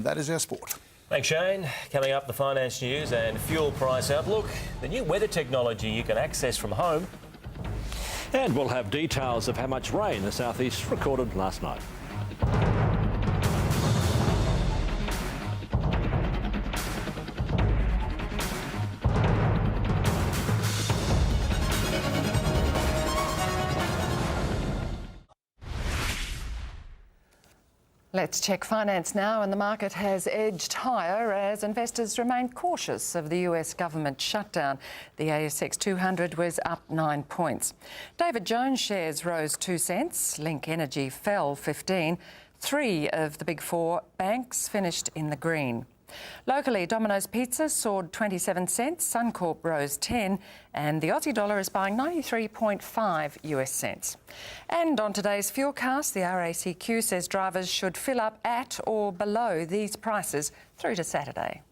That is our sport. Thanks, Shane. Coming up, the finance news and fuel price outlook, the new weather technology you can access from home. And we'll have details of how much rain the southeast recorded last night. Let's check finance now, and the market has edged higher as investors remain cautious of the US government shutdown. The ASX 200 was up 9 points. David Jones shares rose 2 cents, Link Energy fell 15. 3 of the big 4 banks finished in the green. Locally, Domino's Pizza soared 27 cents, Suncorp rose 10, and the Aussie dollar is buying 93.5 US cents. And on today's fuelcast, the RACQ says drivers should fill up at or below these prices through to Saturday.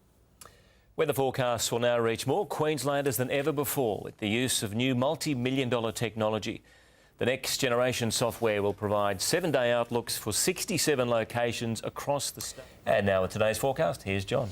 Weather forecasts will now reach more Queenslanders than ever before with the use of new multi-million-dollar technology. The next generation software will provide 7-day outlooks for 67 locations across the state. And now with today's forecast, here's John.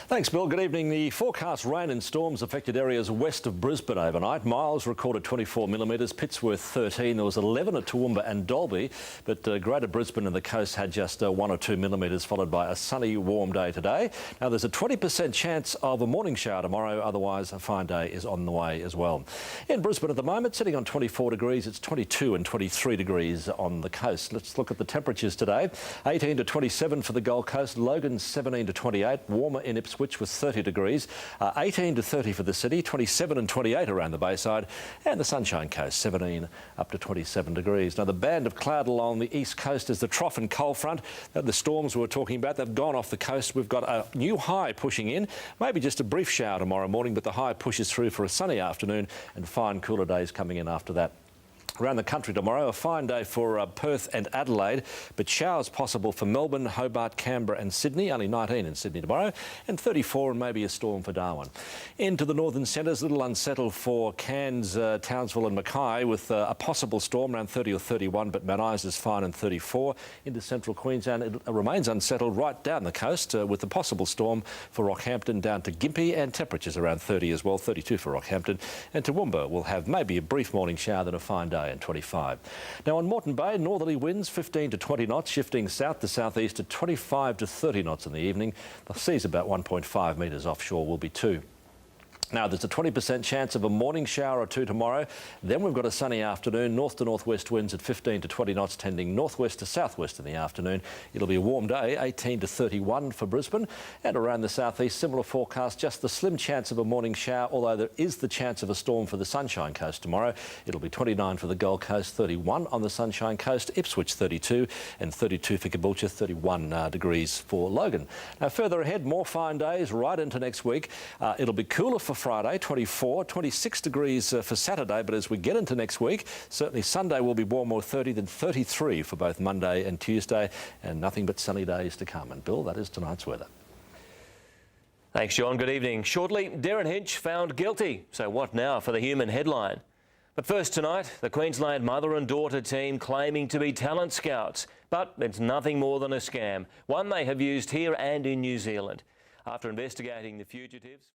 Thanks, Bill. Good evening. The forecast rain and storms affected areas west of Brisbane overnight. Miles recorded 24 millimetres, Pittsworth 13. There was 11 at Toowoomba and Dalby, but Greater Brisbane and the coast had just 1 or 2 millimetres, followed by a sunny, warm day today. Now, there's a 20% chance of a morning shower tomorrow. Otherwise, a fine day is on the way as well. In Brisbane at the moment, sitting on 24 degrees, it's 22 and 23 degrees on the coast. Let's look at the temperatures today. 18 to 27 for the Gold Coast, Logan 17 to 28, warmer in Ipswich with 30 degrees, 18 to 30 for the city, 27 and 28 around the Bayside, and the Sunshine Coast 17 up to 27 degrees. Now, the band of cloud along the east coast is the trough and cold front. The storms we were talking about, they've gone off the coast. We've got a new high pushing in, maybe just a brief shower tomorrow morning, but the high pushes through for a sunny afternoon and fine cooler days coming in after that. Around the country tomorrow, a fine day for Perth and Adelaide, but showers possible for Melbourne, Hobart, Canberra and Sydney. Only 19 in Sydney tomorrow, and 34 and maybe a storm for Darwin. Into the northern centres, a little unsettled for Cairns, Townsville and Mackay with a possible storm around 30 or 31, but Mount Isa is fine and 34. Into central Queensland, it remains unsettled right down the coast with a possible storm for Rockhampton down to Gympie, and temperatures around 30 as well, 32 for Rockhampton. And Toowoomba will have maybe a brief morning shower, then a fine day and 25. Now on Moreton Bay, northerly winds 15 to 20 knots, shifting south to southeast to 25 to 30 knots in the evening. The sea's about 1.5 metres, offshore will be 2. Now, there's a 20% chance of a morning shower or 2 tomorrow. Then we've got a sunny afternoon, north to northwest winds at 15 to 20 knots, tending northwest to southwest in the afternoon. It'll be a warm day, 18 to 31 for Brisbane. And around the southeast, similar forecast, just the slim chance of a morning shower, although there is the chance of a storm for the Sunshine Coast tomorrow. It'll be 29 for the Gold Coast, 31 on the Sunshine Coast, Ipswich 32, and 32 for Caboolture, 31 degrees for Logan. Now, further ahead, more fine days right into next week. It'll be cooler for Friday, 24, 26 degrees for Saturday, but as we get into next week, certainly Sunday will be warmer, 30 than 33 for both Monday and Tuesday, and nothing but sunny days to come. And Bill, that is tonight's weather. Thanks, John. Good evening. Shortly, Darren Hinch found guilty. So what now for the human headline? But first tonight, the Queensland mother and daughter team claiming to be talent scouts. But it's nothing more than a scam, one they have used here and in New Zealand. After investigating the fugitives...